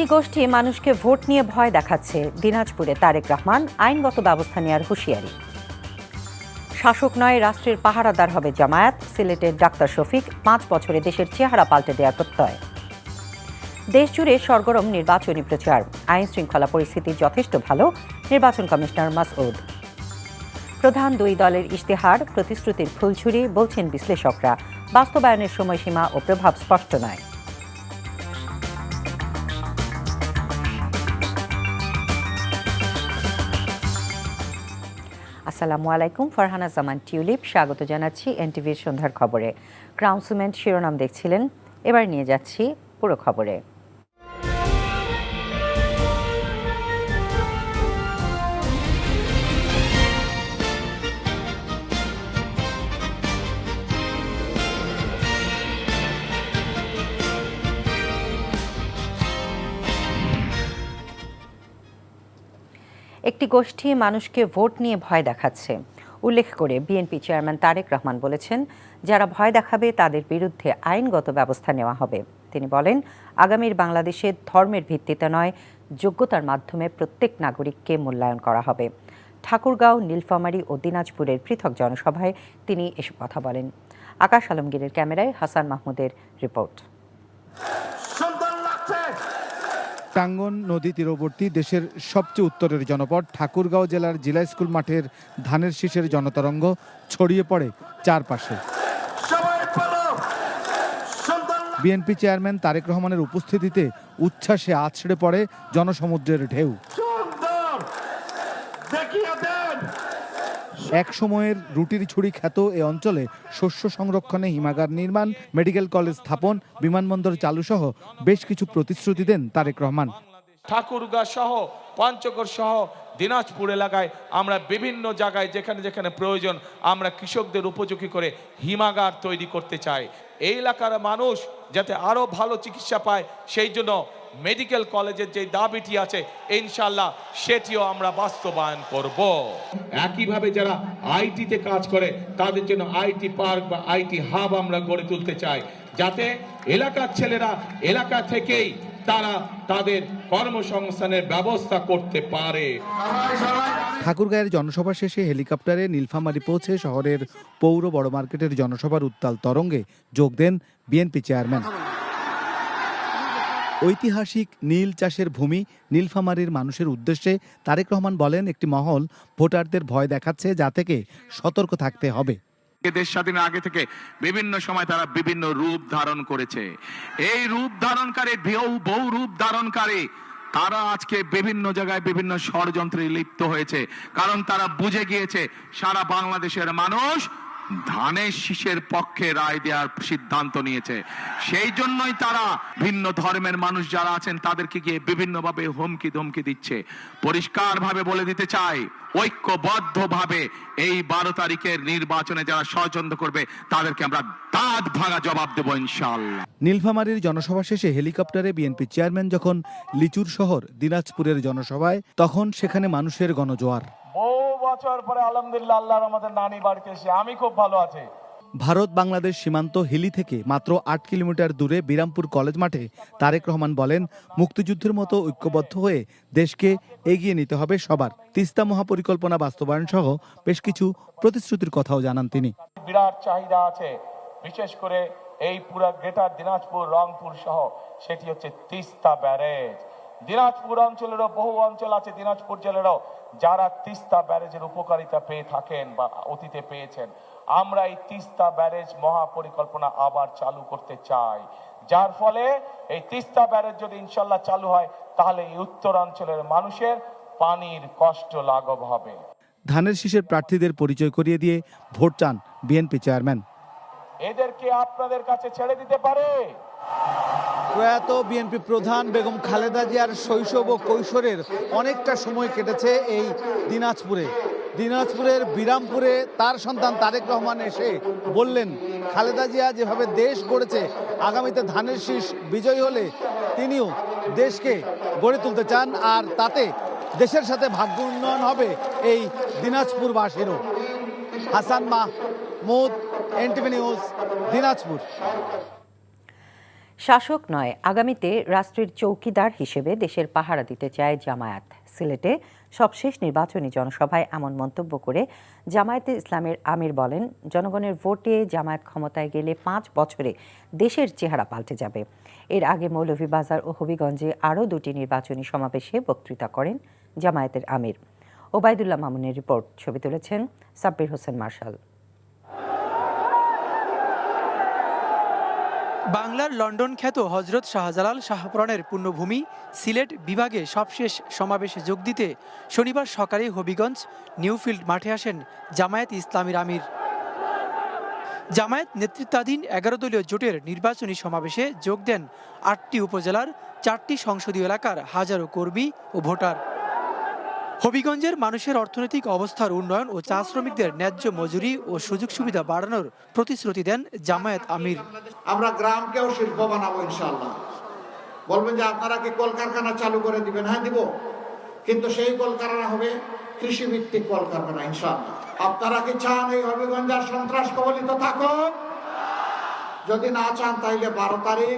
একটি গোষ্ঠী মানুষকে ভোট নিয়ে ভয় দেখাচ্ছে, দিনাজপুরে তারেক রহমান আইনগত ব্যবস্থা নেওয়ার হুঁশিয়ারি। শাসক নয়, রাষ্ট্রের পাহারাদার হবে জামায়াত, সিলেটের ডাক্তার শফিক 5 বছরে দেশের চেহারা পাল্টে দেওয়ার প্রত্যয়। দেশজুড়ে সরগরম নির্বাচনী প্রচার, আইন শৃঙ্খলা পরিস্থিতি যথেষ্ট ভালো, নির্বাচন কমিশনার মাসউদ। প্রধান দুই দলের ইশতেহার প্রতিশ্রুতির ফুলঝুরি, বলছেন বিশ্লেষকরা, বাস্তবায়নের সময়সীমা ও প্রভাব স্পষ্ট নয়। আসসালামু আলাইকুম, ফারহানা জামান টিউলিপ স্বাগত জানাচ্ছি এনটিভির সন্ধ্যার খবরে। ক্রাউন সিমেন্ট শিরোনাম দেখছিলেন, এবার নিয়ে যাচ্ছি পুরো খবরে। একটি গোষ্ঠী মানুষকে ভোট নিয়ে ভয় দেখাচ্ছে উল্লেখ করে বিএনপি চেয়ারম্যান তারেক রহমান বলেছেন, যারা ভয় দেখাবে তাদের বিরুদ্ধে আইনগত ব্যবস্থা নেওয়া হবে। তিনি বলেন, আগামীর বাংলাদেশে ধর্মের ভিত্তিতে নয়, যোগ্যতার মাধ্যমে প্রত্যেক নাগরিককে মূল্যায়ন করা হবে। ঠাকুরগাঁও, নীলফামারী ও দিনাজপুরের পৃথক জনসভায় তিনি এসব কথা বলেন। আকাশ আলমগীরের ক্যামেরায় হাসান মাহমুদের রিপোর্ট। টাঙ্গন নদী তীরবর্তী দেশের সবচেয়ে উত্তরের জনপদ ঠাকুরগাঁও জেলার জিলা স্কুল মাঠের ধানের শীষের জনতরঙ্গ ছড়িয়ে পড়ে চারপাশে। বিএনপি চেয়ারম্যান তারেক রহমানের উপস্থিতিতে উচ্ছ্বাসে আছড়ে পড়ে জনসমুদ্রের ঢেউ। এক সময়ের রুটির ছুরি খ্যাত এ অঞ্চলে শস্য সংরক্ষণে হিমাগার নির্মাণ, মেডিকেল কলেজ স্থাপন, বিমানবন্দর চালু সহ বেশ কিছু প্রতিশ্রুতি দেন তারেক রহমান। ঠাকুরগাঁও সহ পঞ্চগড় সহ দিনাজপুর এলাকায় আমরা বিভিন্ন জায়গায় যেখানে যেখানে প্রয়োজন আমরা কৃষকদের উপযোগী করে হিমাগার তৈরি করতে চাই। এই এলাকার মানুষ যাতে আরো ভালো চিকিৎসা পায়, সেই জন্য মেডিকেল কলেজের যে দাবিটি আছে ইনশাআল্লাহ সেটিও আমরা বাস্তবায়ন করব। একইভাবে যারা আইটিতে কাজ করে তাদের জন্য আইটি পার্ক বা আইটি হাব আমরা গড়ে তুলতে চাই, যাতে এলাকার ছেলেরা এলাকা থেকেই তারা তাদের কর্মসংস্থানের ব্যবস্থা করতে পারে। ঠাকুরগাঁয়ের জনসভা শেষে হেলিকপ্টারে নীলফামারী পৌঁছে শহরের পৌর বড় মার্কেটের জনসভার উত্তাল তরঙ্গে যোগ দেন বিএনপি চেয়ারম্যান। ঐতিহাসিক নীল চাষের ভূমি নীলফামারীর মানুষের উদ্দেশ্যে তারেক রহমান বলেন, একটি মহল ভোটারদের ভয় দেখাচ্ছে, যা থেকে সতর্ক থাকতে হবে। দেশ স্বাধীনের আগে থেকে বিভিন্ন সময় তারা বিভিন্ন রূপ ধারণ করেছে। এই রূপ ধারণকারী বহু রূপ ধারণকারী তারা আজকে বিভিন্ন জায়গায় বিভিন্ন ষড়যন্ত্রে লিপ্ত হয়েছে, কারণ তারা বুঝে গিয়েছে সারা বাংলাদেশের মানুষ ধানের শীষের পক্ষে রায় দেওয়ার সিদ্ধান্ত নিয়েছে। সেই জন্যই তারা ভিন্ন ধর্মের মানুষ যারা আছেন তাদেরকে গিয়ে বিভিন্নভাবে হুমকি ধমকি দিচ্ছে। পরিষ্কারভাবে বলে দিতে চাই, ঐক্যবদ্ধভাবে এই 12 তারিখের নির্বাচনে যারা ষড়যন্ত্র করবে তাদেরকে আমরা দাঁত ভাঙা জবাব দেব ইনশাআল্লাহ। নীলফামারীর জনসভা শেষে হেলিকপ্টারে বিএনপি চেয়ারম্যান যখন লিচুর শহর দিনাজপুরের জনসভায়, তখন সেখানে মানুষের গণজোয়ার। বহু বছর পরে আলহামদুলিল্লাহ আল্লাহর আমাদের নানি বাড়িতে এসে আমি খুব ভালো আছি। ভারত বাংলাদেশ সীমান্ত হিলি থেকে মাত্র 8 কিলোমিটার দূরে বিরামপুর কলেজ মাঠে তারেক রহমান বলেন, মুক্তিযুদ্ধের মতো ঐক্যবদ্ধ হয়ে দেশকে এগিয়ে নিতে হবে সবার। তিস্তা মহাপরিকল্পনা বাস্তবায়ন সহ বেশ কিছু প্রতিশ্রুতির কথাও জানান তিনি। বিরাট চাহিদা আছে, বিশেষ করে এই পুরো গ্রেটার দিনাজপুর, রংপুর সহ, সেটি হচ্ছে তিস্তা ব্যারেজ। দিনাজপুর অঞ্চলেরও বহু অঞ্চল আছে, দিনাজপুর জেলারও, যারা তিস্তা ব্যারেজের উপকারিতা পেয়ে থাকেন বা অতীতে পেয়েছেন। আমরা এই তিস্তা ব্যারেজ মহাপরিকল্পনা আবার চালু করতে চাই, যার ফলে এই তিস্তা ব্যারেজ যদি ইনশাল্লাহ চালু হয় তাহলে এই উত্তরাঞ্চলের মানুষের পানির কষ্ট লাঘব হবে। ধানের শীষের প্রার্থীদের পরিচয় করিয়ে দিয়ে ভোট চান বিএনপি চেয়ারম্যান। এদেরকে আপনাদের কাছে ছেড়ে দিতে পারে। প্রয়াত বিএনপি প্রধান বেগম খালেদা জিয়ার শৈশব ও কৈশোরের অনেকটা সময় কেটেছে এই দিনাজপুরে। দিনাজপুরের বিরামপুরে তার সন্তান তারেক রহমান এসে বললেন, খালেদা জিয়া যেভাবে দেশ গড়েছে, আগামীতে ধানের শীষ বিজয়ী হলে তিনিও দেশকে গড়ে তুলতে চান, আর তাতে দেশের সাথে ভাগ্য উন্নয়ন হবে এই দিনাজপুরবাসীরও। Hasan Mahmud, NTV news, Dinajpur. শাসক নয়, আগামীতে রাষ্ট্রের চৌকিদার হিসেবে দেশের পাহারা দিতে চায় জামায়াত। সিলেটে সবশেষ নির্বাচনী জনসভায় এমন মন্তব্য করে জামায়াতে ইসলামের আমির বলেন, জনগণের ভোটে জামায়াত ক্ষমতায় গেলে 5 বছরে দেশের চেহারা পাল্টে যাবে। এর আগে মৌলভীবাজার ও হবিগঞ্জে আরও 2টি নির্বাচনী সমাবেশে বক্তৃতা করেন জামায়াতের আমির। ওবায়দুল্লাহ মামুনের রিপোর্ট, ছবি তুলেছেন সাব্বির হোসেন মার্শাল। বাংলার লন্ডন খ্যাত হজরত শাহজালাল শাহপরানের পুণ্যভূমি সিলেট বিভাগে সবশেষ সমাবেশে যোগ দিতে শনিবার সকালে হবিগঞ্জ নিউফিল্ড মাঠে আসেন জামায়াত ইসলামীর আমির। জামায়াত নেতৃত্বাধীন 11 দলীয় জোটের নির্বাচনী সমাবেশে যোগ দেন 8টি উপজেলার 4টি সংসদীয় এলাকার হাজারো কর্মী ও ভোটার। হবিগঞ্জের মানুষের অর্থনৈতিক অবস্থার উন্নয়ন ও চা শ্রমিকদের ন্যায্য মজুরি ও সুযোগ সুবিধা বাড়ানোর প্রতিশ্রুতি দেন জামায়াত আমির। আমরা গ্রামকেও শিল্প বানাবো ইনশাআল্লাহ। বলবেন যে আপনারা কি কলকারখানা চালু করে দিবেন? হ্যাঁ দিব, কিন্তু সেই কলকারখানা হবে কৃষি ভিত্তিক কলকারখানা ইনশাআল্লাহ। আপনারা কি চান এই হবিগঞ্জ আর সন্ত্রাস কবলিত থাকুক? যদি না চান তাইলে 12 তারিখ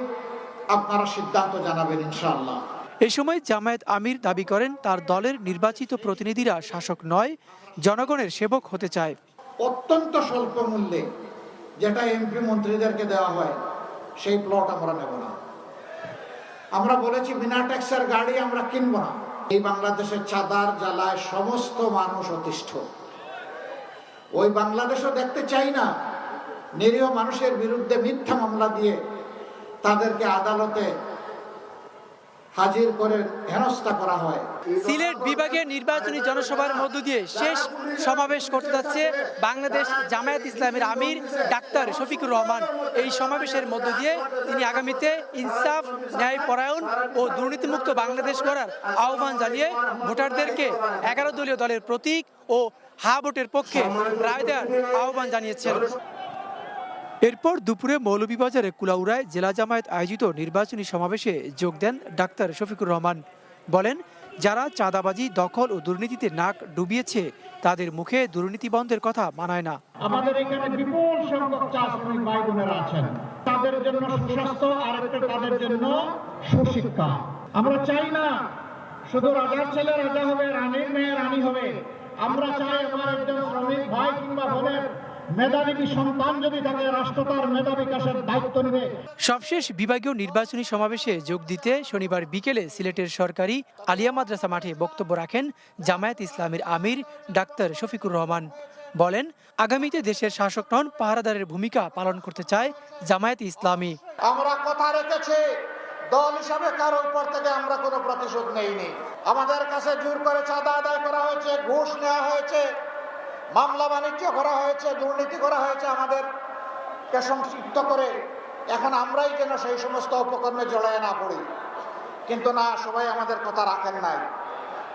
আপনারা সিদ্ধান্ত জানাবেন ইনশাআল্লাহ। এ সময় জামায়াত আমির দাবি করেন, তার দলের নির্বাচিত প্রতিনিধিরা শাসক নয়, জনগণের সেবক হতে চায়। অত্যন্ত স্বল্প মূল্যে যেটা এমপি মন্ত্রীদেরকে দেওয়া হয় সেই প্লট আমরা নেব না। আমরা বলেছি বিনা ট্যাক্সের গাড়ি আমরা কিনবো না। এই বাংলাদেশের চাঁদার জ্বালায় সমস্ত মানুষ অতিষ্ঠ। ওই বাংলাদেশও দেখতে চাই না নিরীহ মানুষের বিরুদ্ধে মিথ্যা মামলা দিয়ে তাদেরকে আদালতে হাজির করে হেনস্থা করা হয়। সিলেট বিভাগে নির্বাচনী জনসভার মধ্য দিয়ে শেষ সমাবেশ করতে যাচ্ছে বাংলাদেশ জামায়াত ইসলামের আমির ডাক্তার শফিকুর রহমান। এই সমাবেশের মধ্য দিয়ে তিনি আগামীতে ইনসাফ, ন্যায়পরায়ণ ও দুর্নীতিমুক্ত বাংলাদেশ গড়ার আহ্বান জানিয়ে ভোটারদেরকে 11 দলীয় দলের প্রতীক ও হা ভোটের পক্ষে রায় দেওয়ার আহ্বান জানিয়েছেন। এরপর দুপুরে মৌলভীবাজারে কুলাউড়ায় জেলা জামায়াত আয়োজিত নির্বাচনী সমাবেশে যোগ দেন ডাক্তার শফিকুর রহমান। বলেন, যারা চাঁদাবাজি, দখল ও দুর্নীতিতে নাক ডুবিয়েছে তাদের মুখে দুর্নীতি বন্ধের কথা মানায় না। আমাদের এখানে বিপুল সংখ্যক চা শ্রমিক ভাই বোনেরা আছেন, তাদের জন্য সুস্বাস্থ্য আর একটা তাদের জন্য সুশিক্ষা। আমরা চাই না শুধু রাজার ছেলে রাজা হবে, রানীর মেয়ে রানী হবে। আমরা চাই আমার একজন শ্রমিক ভাই কিংবা বোনের মেধাবী সন্তান যদি থাকে, রাষ্ট্র তার মেধা বিকাশের দায়িত্ব নেবে। সবশেষ বিভাগীয় নির্বাচনী সমাবেশে যোগ দিতে শনিবার বিকেলে সিলেটের সরকারি আলিয়া মাদ্রাসা মাঠে বক্তব্য রাখেন জামায়াত ইসলামের আমির ডাক্তার শফিকুর রহমান। বলেন, আগামীতে দেশের শাসক নন, পাহারাদারের ভূমিকা পালন করতে চায় জামায়াত ইসলামী। আমরা কথা রেখেছি, দল হিসাবে কারো উপর থেকে আমরা কোনো প্রতিশোধ নেইনি। আমাদের কাছে জোর করে চাঁদা আদায় করা হয়েছে, ঘুষ নেওয়া হয়েছে, মামলা বাণিজ্য করা হয়েছে, দুর্নীতি করা হয়েছে আমাদেরকে সংক্ষিপ্ত করে। এখন আমরাই যেন সেই সমস্ত উপকরণে জড়ায় না পড়ি। কিন্তু না, সবাই আমাদের কথা রাখেন নাই।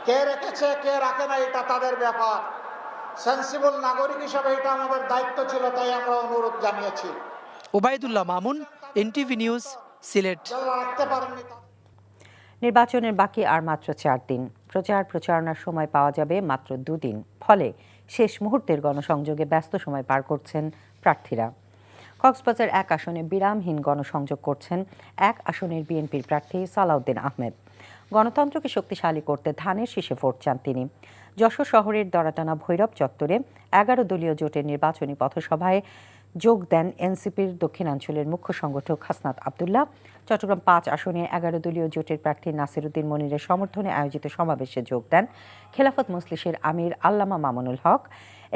কে রেখেছে কে রাখে না এটা তাদের ব্যাপার। সেন্সিবল নাগরিক হিসাবে এটা আমাদের দায়িত্ব ছিল, তাই আমরা অনুরোধ জানিয়েছি। Obaidullah Mamun, NTV news, Sylhet. রাখতে পারেননি। নির্বাচনের বাকি আর মাত্র 4 দিন। প্রচারণার সময় পাওয়া যাবে মাত্র 2 দিন। ফলে শেষ মুহূর্তের গণসংযোগে ব্যস্ত সময় পার করছেন প্রার্থীরা। কক্সবাজার 1 আসনে বিরামহীন গণসংযোগ করছেন 1 আসনের বিএনপির প্রার্থী সালাউদ্দিন আহমেদ। গণতন্ত্রকে শক্তিশালী করতে ধানের শীষে ভোট চান তিনি। যশোর শহরের দরাটানা ভৈরব চত্বরে 11 দলীয় জোটের নির্বাচনী পথসভায় যোগ দেন এনসিপির দক্ষিণাঞ্চলের মুখ্য সংগঠক হাসনাত আবদুল্লাহ। চট্টগ্রাম 5 আসনে 11 দলীয় জোটের প্রার্থী নাসিরউদ্দিন মনিরের সমর্থনে আয়োজিত সমাবেশে যোগ দেন খেলাফত মজলিসের আমির আল্লামা মামুনুল হক।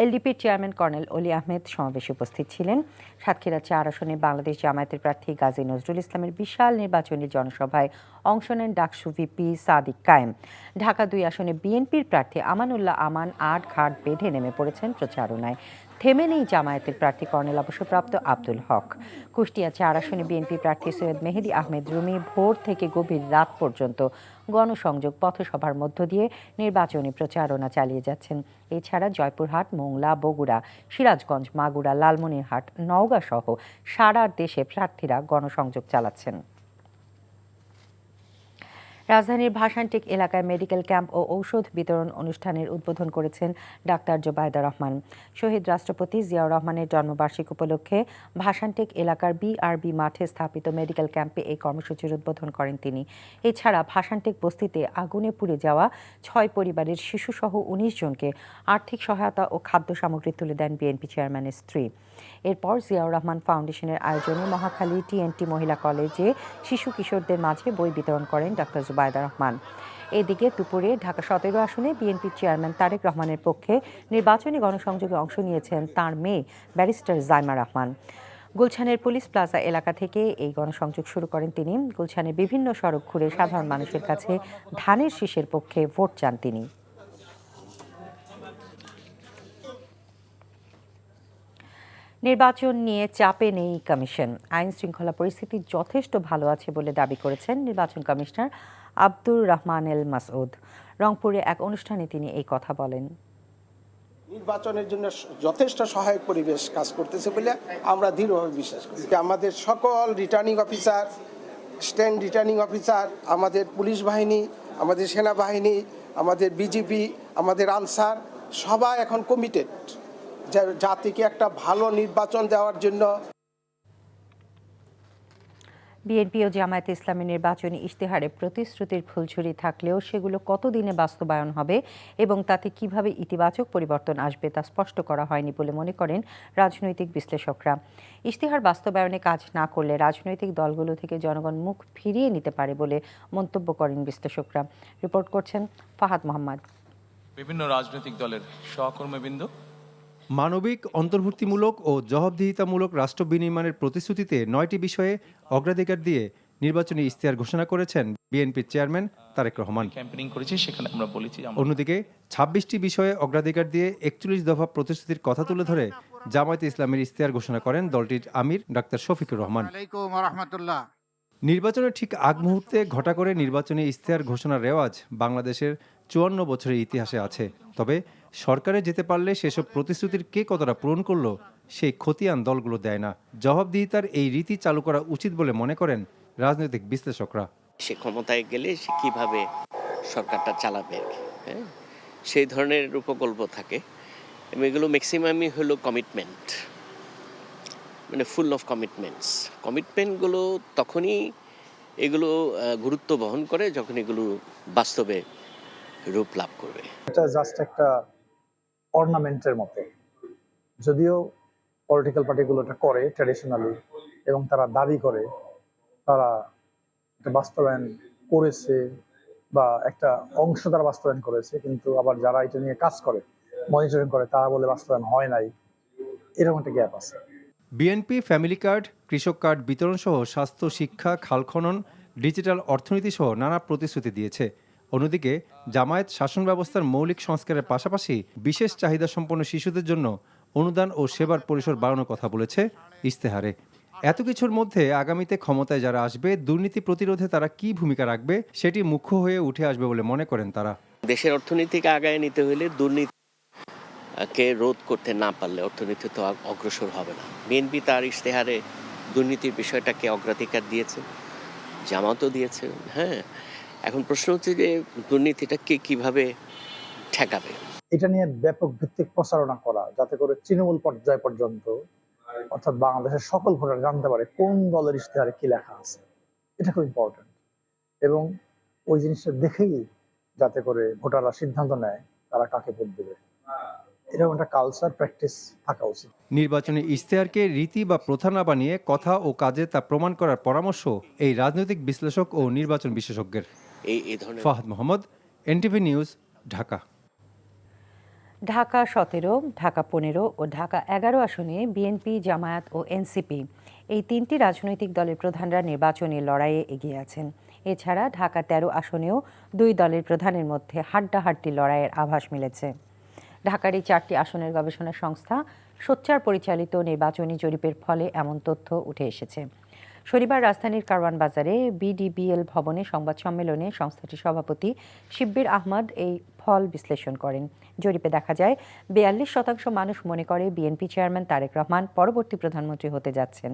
এলডিপির চেয়ারম্যান কর্নেল অলি আহমেদ সমাবেশে উপস্থিত ছিলেন। সাতক্ষীরা 4 আসনে বাংলাদেশ জামায়াতের প্রার্থী গাজী নজরুল ইসলামের বিশাল নির্বাচনী জনসভায় অংশ নেন ডাকসু ভিপি সাদিক কায়েম। ঢাকা 2 আসনে বিএনপির প্রার্থী আমানুল্লাহ আমান 8 ঘাট বেঁধে নেমে পড়েছেন প্রচারণায়। থেমে নেই জামায়াতের প্রার্থী কর্নেল অবসরপ্রাপ্ত আব্দুল হক। কুষ্টিয়া 4 আসনে বিএনপি প্রার্থী সৈয়দ মেহেদী আহমেদ রুমি ভোর থেকে গভীর রাত পর্যন্ত গণসংযোগ পথসভার মধ্য দিয়ে নির্বাচনী প্রচারণা চালিয়ে যাচ্ছেন। এছাড়া জয়পুরহাট, মোংলা, বগুড়া, সিরাজগঞ্জ, মাগুরা, লালমনিরহাট, নওগাঁ সহ সারা দেশে প্রার্থীরা গণসংযোগ চালাচ্ছেন। রাজধানীর ভাসানটেক এলাকায় মেডিকেল ক্যাম্প ও ঔষধ বিতরণ অনুষ্ঠানের উদ্বোধন করেছেন ডাক্তার জোবায়দা রহমান। শহীদ রাষ্ট্রপতি জিয়াউর রহমানের জন্মবার্ষিকী উপলক্ষে ভাসানটেক এলাকার বিআরবি মাঠে স্থাপিত মেডিকেল ক্যাম্পে এই কর্মসূচির উদ্বোধন করেন তিনি। এছাড়া ভাসানটেক বস্তিতে আগুনে পুড়ে যাওয়া 6 পরিবারের শিশুসহ 19 জনকে আর্থিক সহায়তা ও খাদ্য সামগ্রী তুলে দেন বিএনপি চেয়ারম্যানের স্ত্রী। এরপর জিয়াউর রহমান ফাউন্ডেশনের আয়োজনে মহাখালী টিএনটি মহিলা কলেজে শিশু কিশোরদের মাঝে বই বিতরণ করেন ডাক্তার জুবায়দা রহমান। এদিকে দুপুরে ঢাকা 17 আসনে বিএনপির চেয়ারম্যান তারেক রহমানের পক্ষে নির্বাচনী গণসংযোগে অংশ নিয়েছেন তাঁর মেয়ে ব্যারিস্টার জাইমা রহমান। গুলশানের পুলিশ প্লাজা এলাকা থেকে এই গণসংযোগ শুরু করেন তিনি। গুলশানের বিভিন্ন সড়ক ঘুরে সাধারণ মানুষের কাছে ধানের শীষের পক্ষে ভোট চান তিনি। নির্বাচন নিয়ে চাপে নেই কমিশন। আইন শৃঙ্খলা পরিস্থিতি যথেষ্ট ভালো আছে বলে দাবি করেছেন নির্বাচন কমিশনার আব্দুর রহমান এল মাসউদ। রংপুরে এক অনুষ্ঠানে তিনি এই কথা বলেন। নির্বাচনের জন্য যথেষ্ট সহায়ক পরিবেশ কাজ করতেছে বলে আমরা দৃঢ়ভাবে বিশ্বাস করি। আমাদের সকল returning officer, stand returning officer, আমাদের পুলিশ বাহিনী, আমাদের সেনাবাহিনী, আমাদের বিজিবি, আমাদের আনসার সবাই এখন কমিটেড জাতিকে একটা ভালো নির্বাচন দেওয়ার জন্য। বিএনপি ও জামায়াতে ইসলামী নির্বাচনী ইশতেহারে প্রতিশ্রুতির ফুলঝুরি থাকলেও সেগুলো কতদিনে বাস্তবায়ন হবে এবং তাতে কিভাবে ইতিবাচক পরিবর্তন আসবে তা স্পষ্ট করা হয়নি বলে মনে করেন রাজনৈতিক বিশ্লেষকরা। ইশতেহার বাস্তবায়নে কাজ না করলে রাজনৈতিক দলগুলো থেকে জনগণ মুখ ফিরিয়ে নিতে পারে বলে মন্তব্য করেন বিশ্লেষকরা। রিপোর্ট করছেন ফাহাদ মোহাম্মদ। বিভিন্ন রাজনৈতিক দলের সহকর্মীবৃন্দ মানবিক, অন্তর্ভুক্তিমূলক ও জবাবদিহিতামূলক রাষ্ট্র বিনির্মাণের প্রতিশ্রুতিতে 9টি বিষয়ে অগ্রাধিকার দিয়ে নির্বাচনী ইশতেহার ঘোষণা করেছেন বিএনপির চেয়ারম্যান তারেক রহমান। ক্যাম্পেইনিং করেছি, সেখানে আমরা বলেছি। অন্যদিকে 26টি বিষয়ে অগ্রাধিকার দিয়ে 41 দফা প্রতিশ্রুতির কথা তুলে ধরে জামায়াতে ইসলামের ইশতেহার ঘোষণা করেন দলটির আমির ডাক্তার শফিকুর রহমান। নির্বাচনের ঠিক আগ মুহূর্তে ঘটা করে নির্বাচনী ইশতেহার ঘোষণার রেওয়াজ বাংলাদেশের 54 বছরের ইতিহাসে আছে। তবে সরকারে যেতে পারলে সেসব প্রতিশ্রুতির কে কতটা পূরণ করলো সেই খতিয়ান দলগুলো দেয় না। জবাবদিহিতার এই রীতি চালু করা উচিত বলে মনে করেন রাজনৈতিক বিশ্লেষকরা। সে ক্ষমতায় গেলে সে কিভাবে সরকারটা চালাবে, হ্যাঁ, সেই ধরনের উপকল্প থাকে এবং এগুলো ম্যাক্সিমামই হলো কমিটমেন্ট, মানে ফুল অফ কমিটমেন্টগুলো তখনই এগুলো গুরুত্ব বহন করে যখন এগুলো বাস্তবে রূপ লাভ করবে। এটা জাস্ট একটা অর্নামেন্টের মতো, যদিও পলিটিক্যাল পার্টিগুলো এটা করে ট্র্যাডিশনালি এবং তারা দাবি করে তারা এটা বাস্তবায়ন করেছে বা একটা অংশ তারা বাস্তবায়ন করেছে, কিন্তু আবার যারা এটা নিয়ে কাজ করে, মনিটরিং করে, তারা বলে বাস্তবায়ন হয় নাই। এরকম একটা গ্যাপ আছে। বিএনপি ফ্যামিলি কার্ড, কৃষক কার্ড বিতরণ সহ স্বাস্থ্য, শিক্ষা, খাল খনন, ডিজিটাল অর্থনীতি সহ নানা প্রতিশ্রুতি দিয়েছে। অন্যদিকে জামায়াত শাসন ব্যবস্থার মৌলিক সংস্কারের পাশাপাশি বিশেষ চাহিদা সম্পন্ন শিশুদের জন্য অনুদান ও সেবার পরিসর বাড়ানোর কথা বলেছে ইশতেহারে। এত কিছুর মধ্যে আগামীতে ক্ষমতায় যারা আসবে, দুর্নীতি প্রতিরোধে তারা কি ভূমিকা রাখবে সেটি মুখ্য হয়ে উঠে আসবে বলে মনে করেন তারা। দেশের অর্থনীতিকে আগায় নিতে হলে দুর্নীতিকে রোধ করতে না পারলে অর্থনীতি তো অগ্রসর হবে না। বিএনপি তার ইশতেহারে দুর্নীতির বিষয়টাকে অগ্রাধিকার দিয়েছে, জামাতও দিয়েছে। হ্যাঁ, এখন প্রশ্ন হচ্ছে যে দুর্নীতিটাকে কিভাবে ঠেকাবে। এটা নিয়ে ব্যাপক ভিত্তিক প্রচারণা করা, যাতে করে তৃণমূল পর্যায় পর্যন্ত, অর্থাৎ বাংলাদেশের সকল ভোটার জানতে পারে কোন দলের ইশতেহারে কি লেখা আছে। এটা খুব ইম্পর্টেন্ট এবং ওই জিনিসটা দেখেই যাতে করে ভোটাররা সিদ্ধান্ত নেয় তারা কাকে ভোট দেবে। এরকম একটা কালচার, প্র্যাকটিস থাকা উচিত। নির্বাচনী ইশতেহারকে রীতি বা প্রথা না বানিয়ে কথা ও কাজে তা প্রমাণ করার পরামর্শ এই রাজনৈতিক বিশ্লেষক ও নির্বাচন বিশেষজ্ঞের। Fahad Mohammad, NTV news, Dhaka. ঢাকা 17, ঢাকা 15 ও ঢাকা 11 আসনে বিএনপি, জামায়াত ও এনসিপি এই 3টি রাজনৈতিক দলের প্রধানরা নির্বাচনী লড়াইয়ে এগিয়ে আছেন। এছাড়া ঢাকা 13 আসনেও 2 দলের প্রধানের মধ্যে হাড্ডাহাড্ডি লড়াইয়ের আভাস মিলেছে। ঢাকার এই 4টি আসনের গবেষণা সংস্থা সোচ্চার পরিচালিত নির্বাচনী জরিপের ফলে এমন তথ্য উঠে এসেছে। শনিবার রাজধানীর কারওয়ান বাজারে বিডিবিএল ভবনে সংবাদ সম্মেলনে সংস্থাটির সভাপতি শিব্বির আহমদ এই ফল বিশ্লেষণ করেন। জরিপে দেখা যায় ৪২% মানুষ মনে করে বিএনপি চেয়ারম্যান তারেক রহমান পরবর্তী প্রধানমন্ত্রী হতে যাচ্ছেন,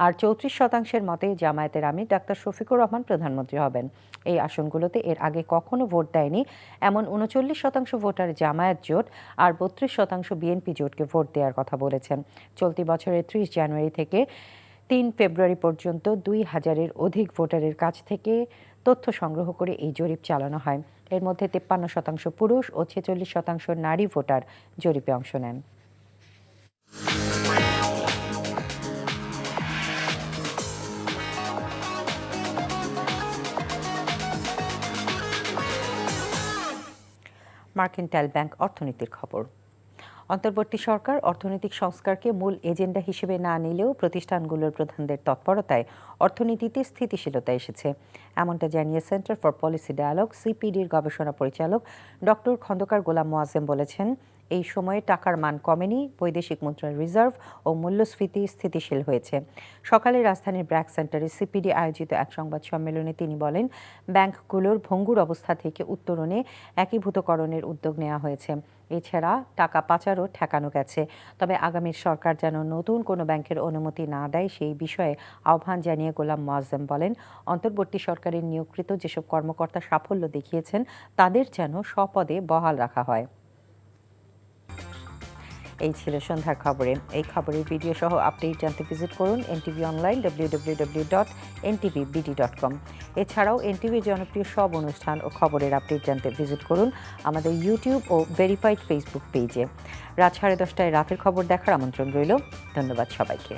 আর ৩৪% মতে জামায়াতের আমির ডাক্তার শফিকুর রহমান প্রধানমন্ত্রী হবেন। এই আসনগুলোতে এর আগে কখনো ভোট দেয়নি এমন ৩৯% ভোটার জামায়াত জোট আর ৩২% বিএনপি জোটকে ভোট দেওয়ার কথা বলেছেন। চলতি বছরের ৩০ জানুয়ারি থেকে ৩ ফেব্রুয়ারি পর্যন্ত ২,০০০-এর অধিক ভোটারের কাছ থেকে তথ্য সংগ্রহ করে এই জরিপ চালানো হয়। এর মধ্যে ৫৩% পুরুষ ও ৪৬% নারী ভোটার জরিপে অংশ নেন। মার্কেন্টাইল ব্যাংক অর্থনীতির খবর। অন্তর্বর্তী সরকার অর্থনৈতিক সংস্কারকে মূল এজেন্ডা হিসেবে না নিলেও প্রতিষ্ঠানগুলোর প্রধানদের তৎপরতায় অর্থনীতিতে স্থিতিশীলতা এসেছে, এমনটা জানিয়ে সেন্টার ফর পলিসি ডায়ালগ সিপিডির গবেষণা পরিচালক ডক্টর খন্দকার গোলাম মোয়াজ্জেম বলেছেন, এই সময়ে টাকার মান কমেনি, বৈদেশিক মুদ্রার রিজার্ভ ও মূল্যস্ফীতি স্থিতিশীল হয়েছে। সকালে রাজধানীর ব্র্যাক সেন্টারে সিপিডি আয়োজিত এক সংবাদ সম্মেলনে তিনি বলেন, ব্যাংকগুলোর ভঙ্গুর অবস্থা থেকে উত্তরণে একীভূতকরণের উদ্যোগ নেওয়া হয়েছে। এছাড়া টাকা পাচারও ঠেকানো গেছে। তবে আগামী সরকার যেন নতুন কোনো ব্যাংকের অনুমতি না দেয় সেই বিষয়ে আহ্বান জানিয়ে গোলাম মোয়াজ্জেম বলেন, অন্তর্বর্তী সরকারের নিয়োগকৃত যেসব কর্মকর্তা সাফল্য দেখিয়েছেন তাদের যেন স্বপদে বহাল রাখা হয়। এই ছিল সন্ধ্যার খবরে। এই খবরের ভিডিও সহ আপডেট জানতে ভিজিট করুন এনটিভি অনলাইন www.ntvbd.com। এছাড়াও এনটিভির জনপ্রিয় সব অনুষ্ঠান ও খবরের আপডেট জানতে ভিজিট করুন আমাদের ইউটিউব ও ভেরিফাইড ফেসবুক পেজে। রাত 10:30টায় রাতের খবর দেখার আমন্ত্রণ রইল। ধন্যবাদ সবাইকে।